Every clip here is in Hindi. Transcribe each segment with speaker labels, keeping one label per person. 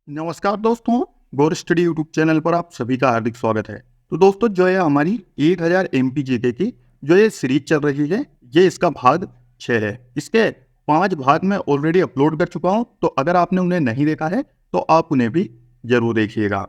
Speaker 1: नमस्कार दोस्तों, गौर स्टडी यूट्यूब चैनल पर आप सभी का हार्दिक स्वागत है। तो दोस्तों जो है हमारी 1000 MPGK की जो ये सीरीज चल रही है, ये इसका भाग 6 है। इसके 5 भाग मैं ऑलरेडी अपलोड कर चुका हूँ, तो अगर आपने उन्हें नहीं देखा है तो आप उन्हें भी जरूर देखिएगा।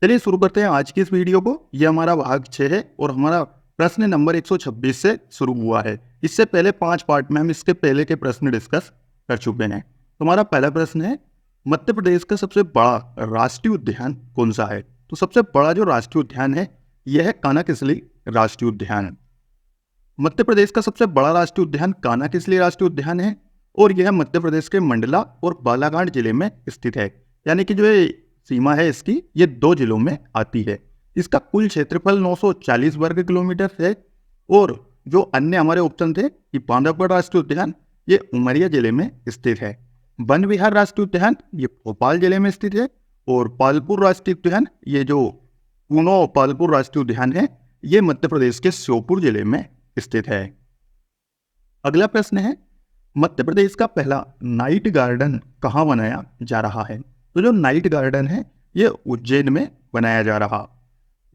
Speaker 1: चलिए शुरू करते हैं आज की इस वीडियो को। ये हमारा भाग 6 है और हमारा प्रश्न नंबर 126 से शुरू हुआ है। इससे पहले 5 पार्ट में हम इसके पहले के प्रश्न डिस्कस कर चुके हैं। तो हमारा पहला प्रश्न है, मध्य प्रदेश का सबसे बड़ा राष्ट्रीय उद्यान कौन सा है? तो सबसे बड़ा जो राष्ट्रीय उद्यान है यह है कान्हा-किसली राष्ट्रीय उद्यान। मध्य प्रदेश का सबसे बड़ा राष्ट्रीय उद्यान कान्हा-किसली राष्ट्रीय उद्यान है और यह मध्य प्रदेश के मंडला और बालाघाट जिले में स्थित है। यानी कि जो ये सीमा है इसकी, ये 2 जिलों में आती है। इसका कुल क्षेत्रफल 940 वर्ग किलोमीटर है और जो अन्य हमारे ऑप्शन थे कि बांधवगढ़ राष्ट्रीय उद्यान ये उमरिया जिले में स्थित है, वन विहार राष्ट्रीय उद्यान ये भोपाल जिले में स्थित है और पालपुर राष्ट्रीय उद्यान ये जो पूनो पालपुर राष्ट्रीय उद्यान है ये मध्य प्रदेश के श्योपुर जिले में स्थित है। अगला प्रश्न है, मध्य प्रदेश का पहला नाइट गार्डन कहाँ बनाया जा रहा है? तो जो नाइट गार्डन है ये उज्जैन में बनाया जा रहा।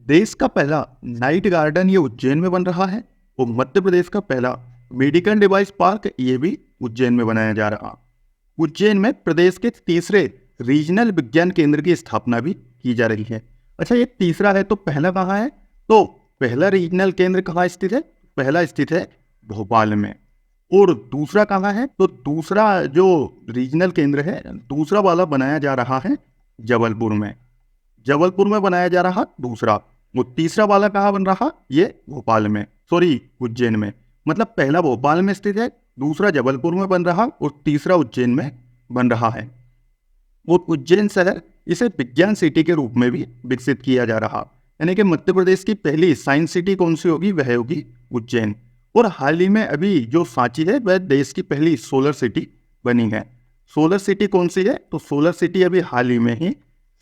Speaker 1: देश का पहला नाइट गार्डन ये उज्जैन में बन रहा है और मध्य प्रदेश का पहला मेडिकल डिवाइस पार्क ये भी उज्जैन में बनाया जा रहा। उज्जैन में प्रदेश के तीसरे रीजनल विज्ञान केंद्र की स्थापना भी की जा रही है। अच्छा, ये तीसरा है तो पहला कहाँ है? तो पहला रीजनल केंद्र कहाँ स्थित है? पहला स्थित है भोपाल में। और दूसरा कहाँ है? तो दूसरा जो रीजनल केंद्र है दूसरा वाला बनाया जा रहा है जबलपुर में। जबलपुर में बनाया जा रहा दूसरा। वो तीसरा वाला कहाँ बन रहा? ये भोपाल में, सॉरी उज्जैन में। मतलब पहला भोपाल में स्थित है, दूसरा जबलपुर में बन रहा और तीसरा उज्जैन में बन रहा है। और उज्जैन शहर इसे विज्ञान सिटी के रूप में भी विकसित किया जा रहा। यानी कि मध्य प्रदेश की पहली साइंस सिटी कौन सी होगी? वह होगी उज्जैन। और हाल ही में अभी जो सांची है वह देश की पहली सोलर सिटी बनी है। सोलर सिटी कौन सी है? तो सोलर सिटी अभी हाल ही में ही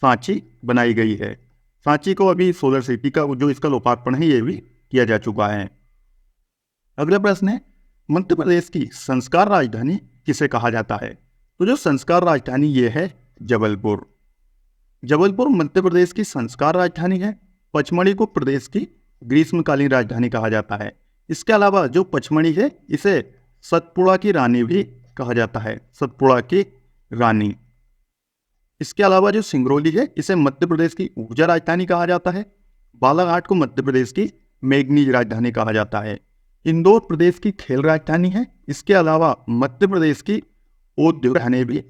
Speaker 1: सांची बनाई गई है। सांची को अभी सोलर सिटी का जो इसका लोकार्पण है ये भी किया जा चुका है। अगला प्रश्न है, मध्य प्रदेश की संस्कार राजधानी किसे कहा जाता है? तो जो संस्कार राजधानी ये है जबलपुर। जबलपुर मध्य प्रदेश की संस्कार राजधानी है। पचमढ़ी को प्रदेश की ग्रीष्मकालीन राजधानी कहा जाता है। इसके अलावा जो पचमढ़ी है इसे सतपुड़ा की रानी भी कहा जाता है, सतपुड़ा की रानी। इसके अलावा जो सिंगरौली है इसे मध्य प्रदेश की ऊर्जा राजधानी कहा जाता है। बालाघाट को मध्य प्रदेश की मैग्नीज राजधानी कहा जाता है। इंदौर प्रदेश की खेल राजधानी है। इसके अलावा मध्य प्रदेश की औद्योगिक राजधानी भी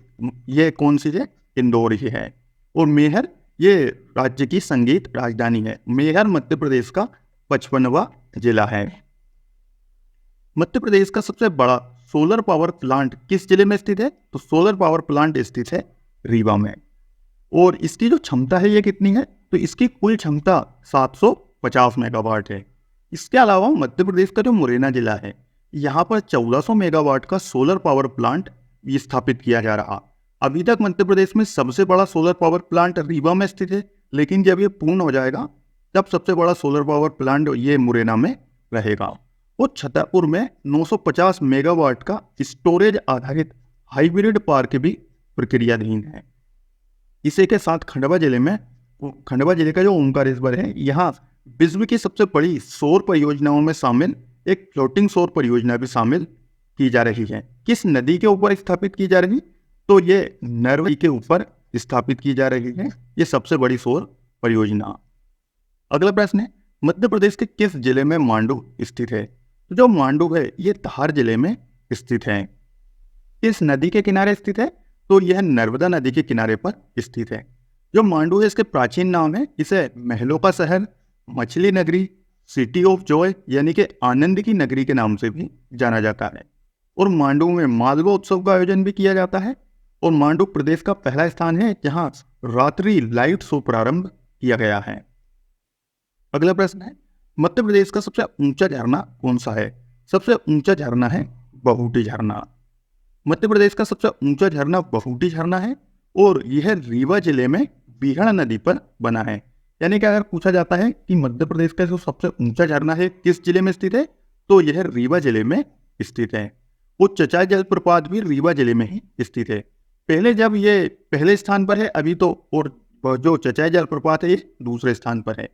Speaker 1: ये कौन सी है? इंदौर ही है। और मेहर ये राज्य की संगीत राजधानी है। मेहर मध्य प्रदेश का 55वां जिला है। मध्य प्रदेश का सबसे बड़ा सोलर पावर प्लांट किस जिले में स्थित है? तो सोलर पावर प्लांट स्थित है रीवा में। और इसकी जो क्षमता है ये कितनी है? तो इसकी कुल क्षमता 750 मेगावाट है। इसके अलावा मध्य प्रदेश का जो मुरैना जिला है यहाँ पर 1400 मेगावाट का सोलर पावर प्लांट स्थापित किया जा रहा। अभी तक मध्य प्रदेश में सबसे बड़ा सोलर पावर प्लांट रीवा में स्थित है, लेकिन जब ये पूर्ण हो जाएगा तब सबसे बड़ा सोलर पावर प्लांट ये मुरैना में रहेगा। और छतरपुर में 950 मेगावाट का स्टोरेज आधारित हाइब्रिड पार्क भी प्रक्रियाधीन है। इसी के साथ खंडवा जिले का जो ओंकारेश्वर है यहाँ विश्व की सबसे बड़ी सौर परियोजनाओं में शामिल एक फ्लोटिंग सौर परियोजना भी शामिल की जा रही है। किस नदी के ऊपर स्थापित की जा रही? तो ये नर्मदा के ऊपर स्थापित की जा रही है ये सबसे बड़ी सौर परियोजना। अगला प्रश्न है, मध्य प्रदेश के किस जिले में मांडू स्थित है? तो जो मांडू है ये धार जिले में स्थित है। किस नदी के किनारे स्थित है? तो यह नर्मदा नदी के किनारे पर स्थित है। जो मांडू है इसके प्राचीन नाम है, इसे महलों का शहर, मछली नगरी, सिटी ऑफ जॉय यानी कि आनंद की नगरी के नाम से भी जाना जाता है। और मांडू में मालवा उत्सव का आयोजन भी किया जाता है। और मांडू प्रदेश का पहला स्थान है जहां रात्रि लाइट शो प्रारंभ किया गया है। अगला प्रश्न है, मध्य प्रदेश का सबसे ऊंचा झरना कौन सा है? सबसे ऊंचा झरना है बहुटी झरना। मध्य प्रदेश का सबसे ऊंचा झरना बहुटी झरना है और यह रीवा जिले में बीहड़ नदी पर बना है। यानी कि अगर पूछा जाता है कि मध्य प्रदेश का जो सबसे ऊंचा झरना है किस जिले में स्थित है, तो यह रीवा जिले में स्थित है। वो चचाई जलप्रपात भी रीवा जिले में ही स्थित है। पहले जब ये पहले स्थान पर है अभी तो, और जो चचाई जलप्रपात है ये दूसरे स्थान पर है।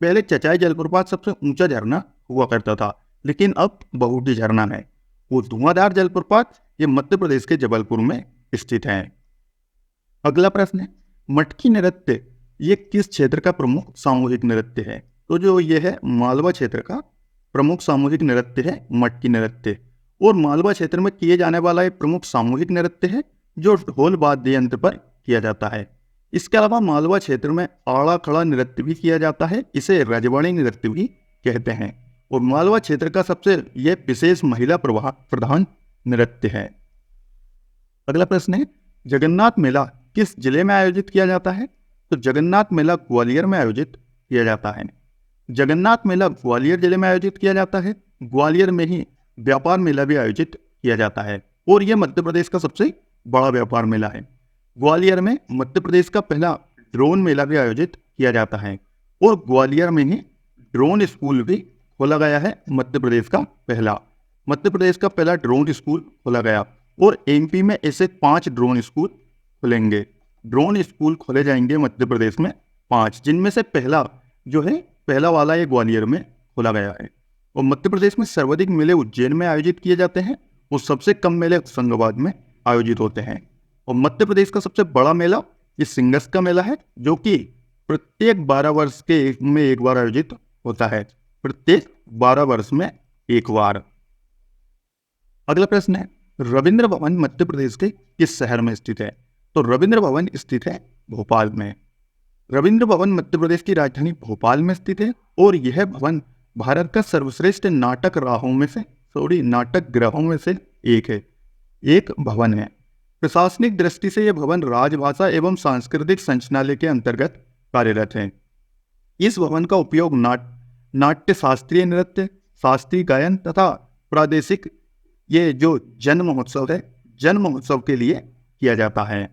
Speaker 1: पहले चचाई जलप्रपात सबसे ऊंचा झरना हुआ करता था, लेकिन अब बहुटी झरना है। वो धुआंधार जलप्रपात ये मध्य प्रदेश के जबलपुर में स्थित है। अगला प्रश्न है, मटकी नृत्य ये किस क्षेत्र का प्रमुख सामूहिक नृत्य है? तो जो ये है मालवा क्षेत्र का प्रमुख सामूहिक नृत्य है मटकी नृत्य, और मालवा क्षेत्र में किए जाने वाला एक प्रमुख सामूहिक नृत्य है जो ढोल वाद्य यंत्र पर किया जाता है। इसके अलावा मालवा क्षेत्र में आड़ा खड़ा नृत्य भी किया जाता है, इसे रजवाड़ी नृत्य भी कहते हैं, और मालवा क्षेत्र का सबसे यह विशेष महिला प्रधान नृत्य है। अगला प्रश्न है, जगन्नाथ मेला किस जिले में आयोजित किया जाता है? तो जगन्नाथ मेला ग्वालियर में आयोजित किया जाता है। जगन्नाथ मेला ग्वालियर जिले में आयोजित किया जाता है। ग्वालियर में ही व्यापार मेला भी आयोजित किया जाता है, और यह मध्य प्रदेश का सबसे बड़ा व्यापार मेला है। ग्वालियर में मध्य प्रदेश का पहला ड्रोन मेला भी आयोजित किया जाता है, और ग्वालियर में ही ड्रोन स्कूल भी खोला गया है। मध्य प्रदेश का पहला ड्रोन स्कूल खोला गया, और एमपी में ऐसे 5 ड्रोन स्कूल खुलेंगे। ड्रोन स्कूल खोले जाएंगे मध्य प्रदेश में 5, जिनमें से पहला वाला ये ग्वालियर में खोला गया है। और मध्य प्रदेश में सर्वाधिक मेले उज्जैन में आयोजित किए जाते हैं, और सबसे कम मेले होशंगाबाद में आयोजित होते हैं। और मध्य प्रदेश का सबसे बड़ा मेला ये सिंगस का मेला है, जो कि प्रत्येक 12 वर्ष में एक बार आयोजित होता है। प्रत्येक 12 वर्ष में एक बार। अगला प्रश्न है, रविंद्र भवन मध्य प्रदेश के किस शहर में स्थित है? तो रविंद्र भवन स्थित है भोपाल में। रविंद्र भवन मध्य प्रदेश की राजधानी भोपाल में स्थित है, और यह भवन भारत का सर्वश्रेष्ठ नाटक गृहों में से एक भवन है। प्रशासनिक दृष्टि से यह भवन राजभाषा एवं सांस्कृतिक संचालनालय के अंतर्गत कार्यरत है। इस भवन का उपयोग नाट्य, शास्त्रीय नृत्य, शास्त्रीय गायन तथा प्रादेशिक ये जो जन्म महोत्सव के लिए किया जाता है।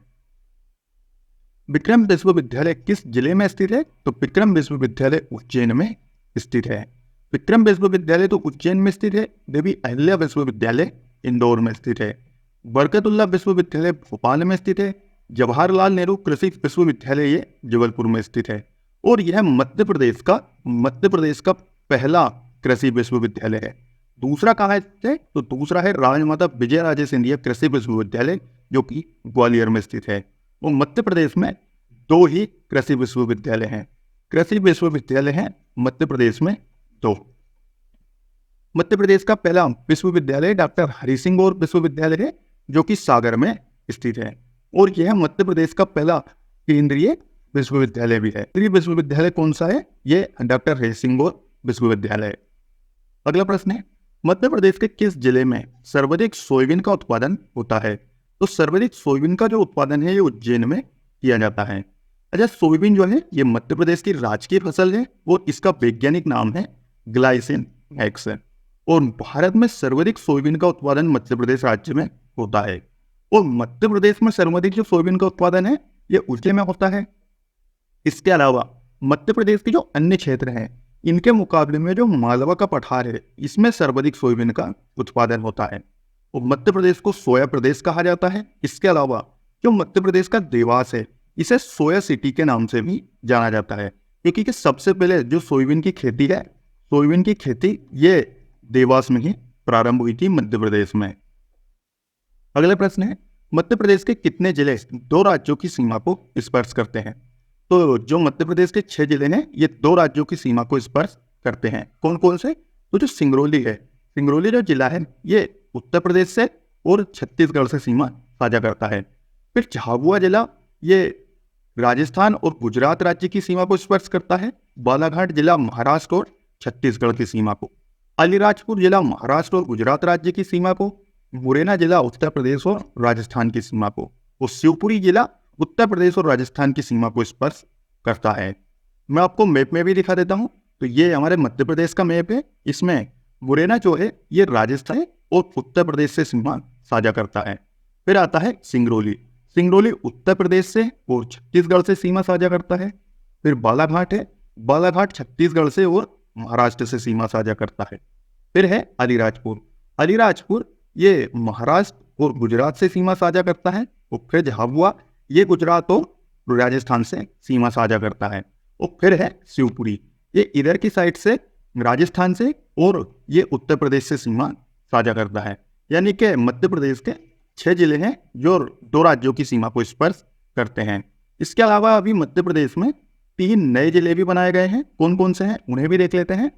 Speaker 1: विक्रम विश्वविद्यालय किस जिले में स्थित है? तो विक्रम विश्वविद्यालय उज्जैन में स्थित है। विक्रम विश्वविद्यालय तो उज्जैन में स्थित है। देवी अहिल्या विश्वविद्यालय इंदौर में स्थित है। बरकतुल्लाह विश्वविद्यालय भोपाल में स्थित है। जवाहरलाल नेहरू कृषि विश्वविद्यालय ये जबलपुर में स्थित है, और यह मध्य प्रदेश का पहला कृषि विश्वविद्यालय है। दूसरा कहाँ है? तो दूसरा है राजमाता विजयराजे सिंधिया कृषि विश्वविद्यालय, जो कि ग्वालियर में स्थित है। और मध्य प्रदेश में 2 ही कृषि विश्वविद्यालय हैं। कृषि विश्वविद्यालय हैं मध्य प्रदेश में 2। मध्य प्रदेश का पहला विश्वविद्यालय डॉक्टर हरि सिंह गौर विश्वविद्यालय है, जो कि सागर में स्थित है, और यह मध्य प्रदेश का पहला केंद्रीय विश्वविद्यालय भी है। केंद्रीय विश्वविद्यालय कौन सा है? ये डॉक्टर हरि सिंह गौर विश्वविद्यालय। अगला प्रश्न है, मध्य प्रदेश के किस जिले में सर्वाधिक सोयाबीन का उत्पादन होता है? तो सर्वाधिक सोयाबीन का जो उत्पादन है ये उज्जैन में किया जाता है। अच्छा, सोयाबीन जो है ये मध्य प्रदेश की राजकीय फसल है, और इसका वैज्ञानिक नाम है ग्लाइसिन एक्स, और भारत में सर्वाधिक सोयाबीन का उत्पादन मध्य प्रदेश राज्य में होता है। और मध्य प्रदेश में सर्वाधिक जो सोयाबीन का उत्पादन है ये उज्जैन में होता है। इसके अलावा मध्य प्रदेश के जो अन्य क्षेत्र हैं इनके मुकाबले में जो मालवा का पठार है इसमें सर्वाधिक सोयाबीन का उत्पादन होता है, और मध्य प्रदेश को सोया प्रदेश कहा जाता है। इसके अलावा जो मध्य प्रदेश का देवास है इसे सोया सिटी के नाम से भी जाना जाता है, क्योंकि सबसे पहले जो सोयाबीन की खेती ये देवास में ही प्रारंभ हुई थी मध्य प्रदेश में। अगला प्रश्न है, मध्य प्रदेश के कितने जिले 2 राज्यों की सीमा को स्पर्श करते हैं? तो जो मध्य प्रदेश के 6 जिले हैं ये 2 राज्यों की सीमा को स्पर्श करते हैं। कौन कौन से? तो जो सिंगरौली जो जिला है ये उत्तर प्रदेश से और छत्तीसगढ़ से सीमा साझा करता है। फिर झाबुआ जिला ये राजस्थान और गुजरात राज्य की सीमा को स्पर्श करता है। बालाघाट जिला महाराष्ट्र और छत्तीसगढ़ की सीमा को। अलीराजपुर जिला महाराष्ट्र और गुजरात राज्य की सीमा को। मुरैना जिला उत्तर प्रदेश और राजस्थान की सीमा को। और शिवपुरी जिला उत्तर प्रदेश और राजस्थान की सीमा को स्पर्श करता है। मैं आपको मैप में भी दिखा देता हूं। तो ये हमारे मध्य प्रदेश का मैप है। इसमें मुरैना जो है ये राजस्थान और उत्तर प्रदेश से सीमा साझा करता है। फिर आता है सिंगरौली उत्तर प्रदेश से और छत्तीसगढ़ से सीमा साझा करता है। फिर बालाघाट है, बालाघाट छत्तीसगढ़ से और महाराष्ट्र से सीमा साझा करता है। फिर है अलीराजपुर ये महाराष्ट्र और गुजरात से सीमा साझा करता है। और फिर झाबुआ, ये गुजरात और राजस्थान से सीमा साझा करता है। और फिर है शिवपुरी, ये इधर की साइड से राजस्थान से और ये उत्तर प्रदेश से सीमा साझा करता है। यानी कि मध्य प्रदेश के 6 जिले हैं जो 2 राज्यों की सीमा को स्पर्श करते हैं। इसके अलावा अभी मध्य प्रदेश में 3 नए जिले भी बनाए गए हैं। कौन कौन से हैं उन्हें भी देख लेते हैं।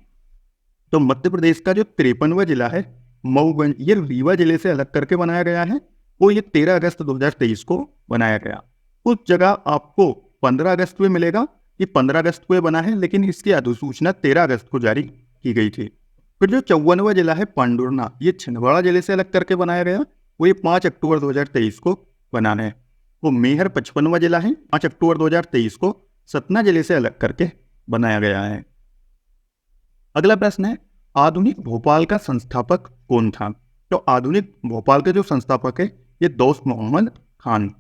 Speaker 1: तो मध्य प्रदेश का जो 53वां जिला है मऊगंज, ये रीवा जिले से अलग करके बनाया गया है। वो ये 13 अगस्त 2023 को बनाया गया। कुछ जगह आपको 15 अगस्त में मिलेगा, ये 15 अगस्त को बना है, लेकिन इसकी अधिसूचना 13 अगस्त को जारी की गई थी। फिर जो 54वां जिला है पांडुरना, ये छिंदवाड़ा जिले से अलग करके बनाया गया, वो ये 5 अक्टूबर 2023 को बना है। वो मेहर 55वां जिला है, 5 अक्टूबर 2023 को सतना जिले से अलग करके बनाया गया है। अगला प्रश्न है, आधुनिक भोपाल का संस्थापक कौन था? तो आधुनिक भोपाल के जो संस्थापक है ये दोस्त मोहम्मद खान।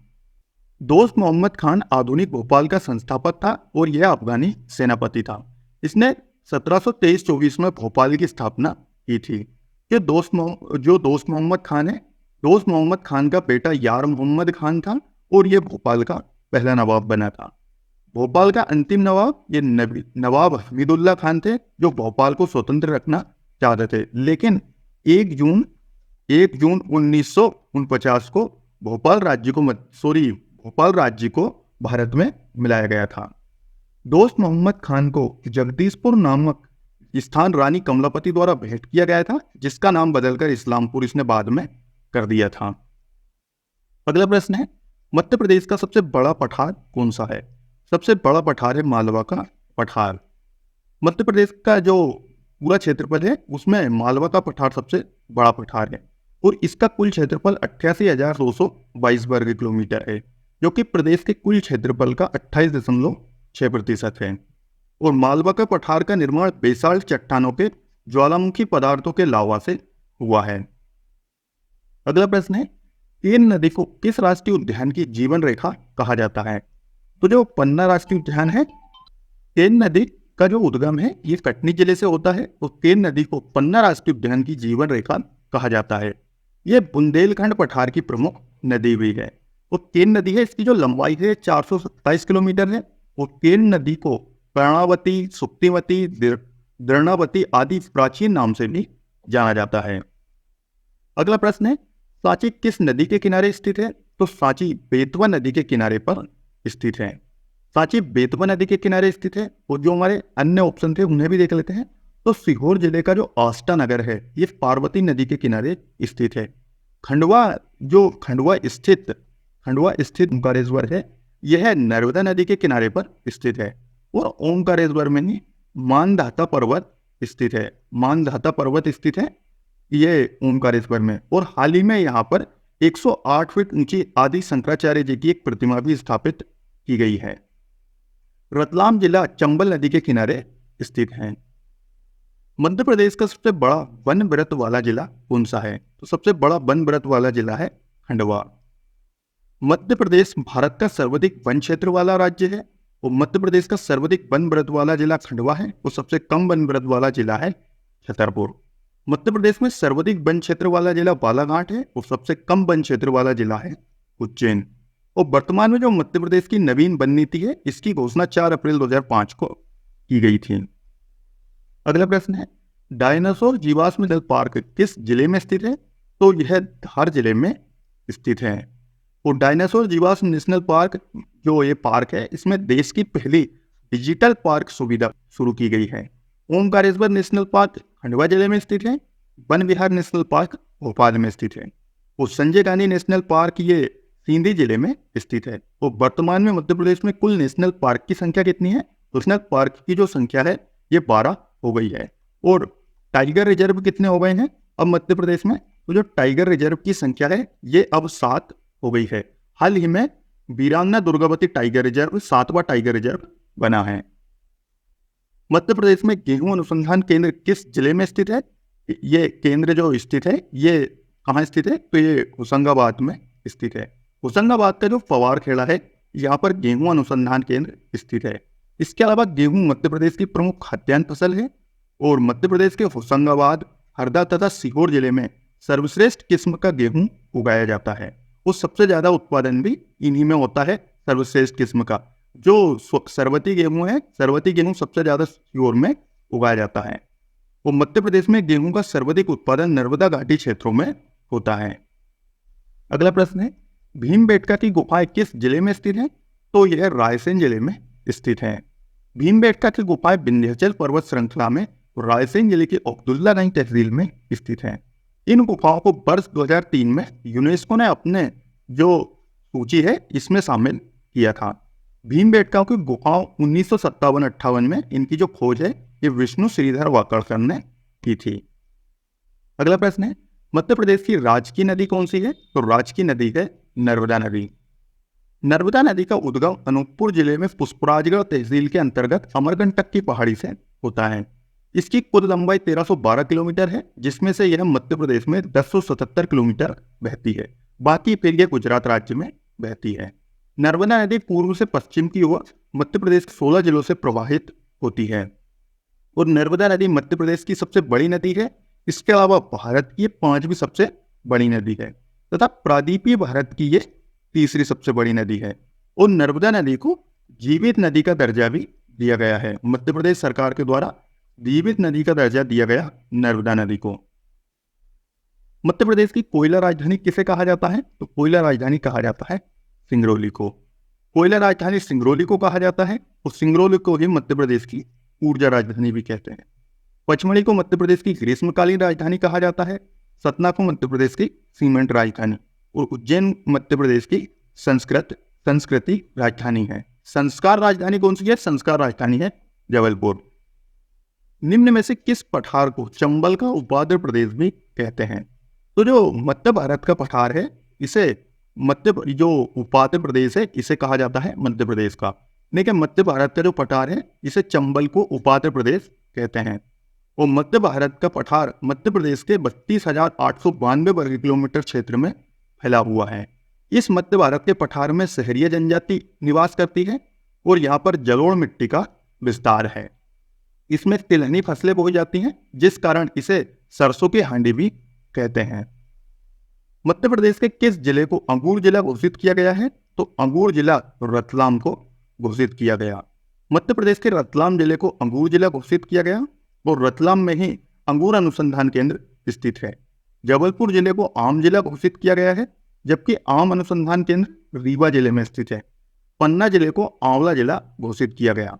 Speaker 1: दोस्त मोहम्मद खान आधुनिक भोपाल का संस्थापक था और यह अफगानी सेनापति था। इसने 1723-24 में भोपाल की स्थापना की थी। ये दोस्त मोहम्मद खान है, दोस्त मोहम्मद खान का बेटा यार मोहम्मद खान था और ये भोपाल का पहला नवाब बना था। भोपाल का अंतिम नवाब ये नवाब हमीदुल्ला खान थे, जो भोपाल को स्वतंत्र रखना चाहते थे, लेकिन 1 जून 1949 को भोपाल राज्य को भारत में मिलाया गया था। दोस्त मोहम्मद खान को जगदीशपुर नामक स्थान रानी कमलापति द्वारा भेंट किया गया था, जिसका नाम बदलकर इस्लामपुर इसने बाद में कर दिया था। अगला प्रश्न है, मध्य प्रदेश का सबसे बड़ा पठार कौन सा है? सबसे बड़ा पठार है मालवा का पठार। मध्य प्रदेश का जो पूरा क्षेत्रफल है उसमें मालवा का पठार सबसे बड़ा पठार है और इसका कुल क्षेत्रफल 88,222 वर्ग किलोमीटर है, जो कि प्रदेश के कुल क्षेत्रफल का 28.6% है। और मालवा का पठार का निर्माण बेसाल्ट चट्टानों के ज्वालामुखी पदार्थों के लावा से हुआ है। अगला प्रश्न है, केन नदी को किस राष्ट्रीय उद्यान की जीवन रेखा कहा जाता है? तो जो पन्ना राष्ट्रीय उद्यान है, केन नदी का जो उद्गम है ये कटनी जिले से होता है और केन नदी को पन्ना राष्ट्रीय उद्यान की जीवन रेखा कहा जाता है। ये बुंदेलखंड पठार की प्रमुख नदी भी है और केन नदी है, इसकी जो लंबाई है 427 किलोमीटर है और केन नदी को कर्णावती, सुप्तिवती, द्रोणावती आदि प्राचीन नाम से भी जाना जाता है। अगला प्रश्न है, सांची किस नदी के किनारे स्थित है? तो सांची बेतवा नदी के किनारे पर स्थित है। सांची बेतवा नदी के किनारे स्थित है और जो हमारे अन्य ऑप्शन थे उन्हें भी देख लेते हैं। तो सीहोर जिले का जो आष्टा नगर है ये पार्वती नदी के किनारे स्थित है। खंडवा स्थित ओंकारेश्वर है, यह नर्मदा नदी के किनारे पर स्थित है और ओंकारेश्वर में ही मानधाता पर्वत स्थित है। मानधाता पर्वत स्थित है ये ओंकारेश्वर में, और हाल ही में यहाँ पर 108 फीट ऊंची आदि शंकराचार्य जी की एक प्रतिमा भी स्थापित की गई है। रतलाम जिला चंबल नदी के किनारे स्थित है। मध्य प्रदेश का सबसे बड़ा वन वृत्त वाला जिला कौन सा है? तो सबसे बड़ा वन वृत्त वाला जिला है खंडवा। मध्य प्रदेश भारत का सर्वाधिक वन क्षेत्र वाला राज्य है और मध्य प्रदेश का सर्वाधिक वन वृत्त वाला जिला खंडवा है और सबसे कम वन वृत्त वाला जिला है छतरपुर। मध्य प्रदेश में सर्वाधिक वन क्षेत्र वाला जिला बालाघाट है और सबसे कम वन क्षेत्र वाला जिला है उज्जैन। और वर्तमान में जो मध्य प्रदेश की नवीन वन नीति है इसकी घोषणा 4 अप्रैल 2005 को की गई थी। अगला प्रश्न है, डायनासोर जीवाश्म जल पार्क किस जिले में स्थित है? तो यह धार जिले में स्थित है। और डायनासोर जीवाश्म नेशनल पार्क जो ये पार्क है इसमें देश की पहली डिजिटल पार्क सुविधा शुरू की गई है। ओमकारेश्वर नेशनल पार्क खंडवा जिले में स्थित है। वन विहार नेशनल पार्क भोपाल में स्थित है और संजय गांधी नेशनल पार्क ये सींधी जिले में स्थित है। और वर्तमान में मध्य प्रदेश में कुल नेशनल पार्क की संख्या कितनी है? नेशनल पार्क की जो संख्या है ये 12 हो गई है। और टाइगर रिजर्व कितने हो गए हैं अब मध्य प्रदेश में? तो जो टाइगर रिजर्व की संख्या है ये अब 7 हो गई है। हाल ही में वीरांगना दुर्गावती टाइगर रिजर्व 7वां टाइगर रिजर्व बना है। मध्य प्रदेश में गेहूं अनुसंधान केंद्र किस जिले में स्थित है? ये केंद्र जो स्थित है ये कहाँ स्थित है? तो ये होशंगाबाद में स्थित है। होशंगाबाद का जो फवार खेड़ा है यहाँ पर गेहूं अनुसंधान केंद्र स्थित है। इसके अलावा गेहूं मध्य प्रदेश की प्रमुख खाद्यान्न फसल है और मध्य प्रदेश के होशंगाबाद, हरदा तथा सीहोर जिले में सर्वश्रेष्ठ किस्म का गेहूं उगाया जाता है। वो सबसे ज़्यादा उत्पादन भी इन्हीं में होता है सर्वश्रेष्ठ किस्म का। जो सरवती गेहूँ है, सरवती गेहूँ सबसे ज़्यादा श्योर में उगाया जाता है। वो मध्य प्रदेश में गेहूं का सर्वाधिक उत्पादन नर्मदा घाटी क्षेत्रों में होता है। अगला प्रश्न है, भीमबेटका की गुफाएं किस जिले में स्थित है? तो यह रायसेन जिले में स्थित है। भीमबेटका की गुफाएं विंध्याचल पर्वत श्रृंखला में रायसेन जिले के अब्दुल्लागंज तहसील में स्थित है। इन गुफाओं को वर्ष 2003 में यूनेस्को ने अपने जो सूची है इसमें शामिल किया था। भीमबेटका की गुफाओं 1957-58 में इनकी जो खोज है ये विष्णु श्रीधर वाकड़कर ने की थी। अगला प्रश्न है, मध्य प्रदेश की राजकीय नदी कौन सी है? तो राजकीय नदी है नर्मदा नदी। नर्मदा नदी का उद्गम अनूपपुर जिले में पुष्पराजगढ़ तहसील के अंतर्गत अमरकंटक की पहाड़ी से होता है। इसकी कुल लंबाई 1312 किलोमीटर है, जिसमें से यह मध्य प्रदेश में 1077 किलोमीटर बहती है। बाकी फिर यह गुजरात राज्य में बहती है। नर्मदा नदी पूर्व से पश्चिम की ओर मध्य प्रदेश के 16 जिलों से प्रवाहित होती है और नर्मदा नदी मध्य प्रदेश की सबसे बड़ी नदी है। इसके अलावा भारत की 5वीं सबसे बड़ी नदी है तथा प्रादीपीय भारत की ये तीसरी सबसे बड़ी नदी है। और नर्मदा नदी को जीवित नदी का दर्जा भी दिया गया है। मध्य प्रदेश सरकार के द्वारा जीवित नदी का दर्जा दिया गया नर्मदा नदी को। मध्य प्रदेश की कोयला राजधानी किसे कहा जाता है? तो कोयला राजधानी कहा जाता है सिंगरौली को। कोयला राजधानी सिंगरौली को कहा जाता है और सिंगरौली को ही मध्य प्रदेश की ऊर्जा राजधानी भी कहते हैं। पचमढ़ी को मध्य प्रदेश की ग्रीष्मकालीन राजधानी कहा जाता है। सतना को मध्य प्रदेश की सीमेंट राजधानी और उज्जैन मध्य प्रदेश की संस्कृति राजधानी है। संस्कार राजधानी कौन सी है? संस्कार राजधानी है जबलपुर। निम्न में से किस पठार को चंबल का उपाध्र प्रदेश भी कहते हैं? तो जो मध्य भारत का पठार है इसे जो उपाध्र प्रदेश है इसे कहा जाता है मध्य प्रदेश का। लेकिन मध्य भारत का जो पठार है इसे चंबल को उपाध्र प्रदेश कहते हैं। और मध्य भारत का पठार मध्य प्रदेश के 32,892 वर्ग किलोमीटर क्षेत्र में फैला हुआ है। इस मध्य भारत के पठार में सहरिया जनजाति निवास करती है और यहाँ पर जलोढ़ मिट्टी का विस्तार है। इसमें तिलहनी फसलें बोई जाती हैं, जिस कारण इसे सरसों की हांडी भी कहते हैं। मध्य प्रदेश के किस जिले को अंगूर जिला घोषित किया गया है? तो अंगूर जिला रतलाम को घोषित किया गया। मध्य प्रदेश के रतलाम जिले को अंगूर जिला घोषित किया गया और रतलाम में ही अंगूर अनुसंधान केंद्र स्थित है। जबलपुर जिले को आम जिला घोषित किया गया है, जबकि आम अनुसंधान केंद्र रीवा जिले में स्थित है। पन्ना जिले को आंवला जिला घोषित किया गया।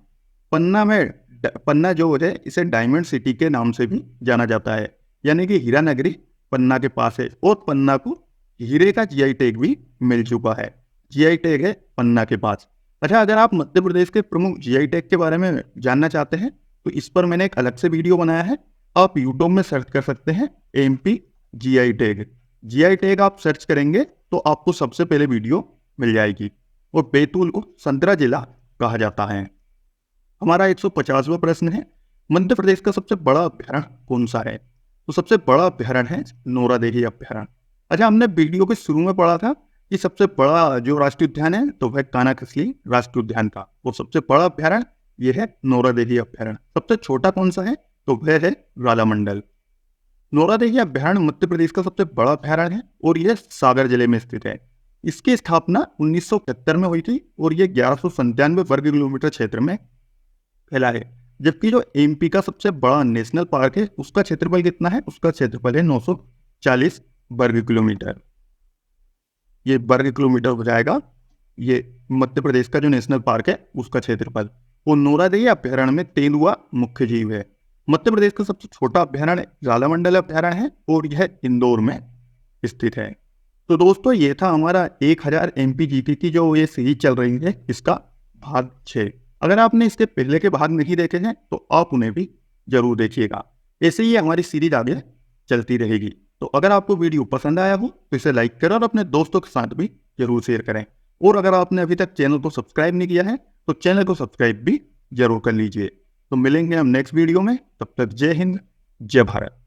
Speaker 1: पन्ना जो है इसे डायमंड सिटी के नाम से भी जाना जाता है, यानी कि हीरा नगरी पन्ना के पास है और पन्ना को हीरे का जीआई टैग भी मिल चुका है। जीआई टैग है पन्ना के पास। अच्छा, अगर आप मध्य प्रदेश के प्रमुख जीआई टैग के बारे में जानना चाहते हैं तो इस पर मैंने एक अलग से वीडियो बनाया है। आप यूट्यूब में सर्च कर सकते हैं MP GI tag. GI tag आप सर्च करेंगे तो आपको सबसे पहले वीडियो मिल जाएगी। और बैतूल को संतरा जिला कहा जाता है। हमारा 150वां प्रश्न है, मध्य प्रदेश का सबसे बड़ा अभ्यारण्य कौन सा है? तो सबसे बड़ा अभ्यारण्य है नौरादेही अभ्यारण्य। अच्छा, हमने वीडियो के शुरू में पढ़ा था कि सबसे बड़ा जो राष्ट्रीय उद्यान है तो वह कानाकसली राष्ट्रीय उद्यान का, और सबसे बड़ा अभ्यारण्य यह है नौरादेही अभ्यारण्य। सबसे छोटा कौन सा है? तो वह है रालामंडल। नौरादेही अभ्यारण्य मध्य प्रदेश का सबसे बड़ा अभ्यारण्य है और यह सागर जिले में स्थित है। इसकी स्थापना 1971 में हुई थी और यह 1197 वर्ग किलोमीटर क्षेत्र में फैला है। जबकि जो एमपी का सबसे बड़ा नेशनल पार्क है उसका क्षेत्रफल कितना है? उसका क्षेत्रफल है 940 वर्ग किलोमीटर। ये वर्ग किलोमीटर हो जाएगा ये मध्य प्रदेश का जो नेशनल पार्क है उसका क्षेत्रफल। और नौरादेही अभ्यारण्य में तेंदुआ मुख्य जीव है। मध्य प्रदेश का सबसे छोटा अभ्यारण्य रालामंडल अभ्यारण्य है और यह इंदौर में स्थित है। तो दोस्तों, ये था हमारा 1000 एमपीजीटी की जो ये सीरीज चल रही है इसका भाग 6। अगर आपने इसके पहले के भाग नहीं देखे हैं तो आप उन्हें भी जरूर देखिएगा। ऐसे ही हमारी सीरीज आगे चलती रहेगी। तो अगर आपको वीडियो पसंद आया हो तो इसे लाइक करें और अपने दोस्तों के साथ भी जरूर शेयर करें। और अगर आपने अभी तक चैनल को सब्सक्राइब नहीं किया है तो चैनल को सब्सक्राइब भी जरूर कर लीजिए। तो मिलेंगे हम नेक्स्ट वीडियो में, तब तक जय हिंद, जय भारत।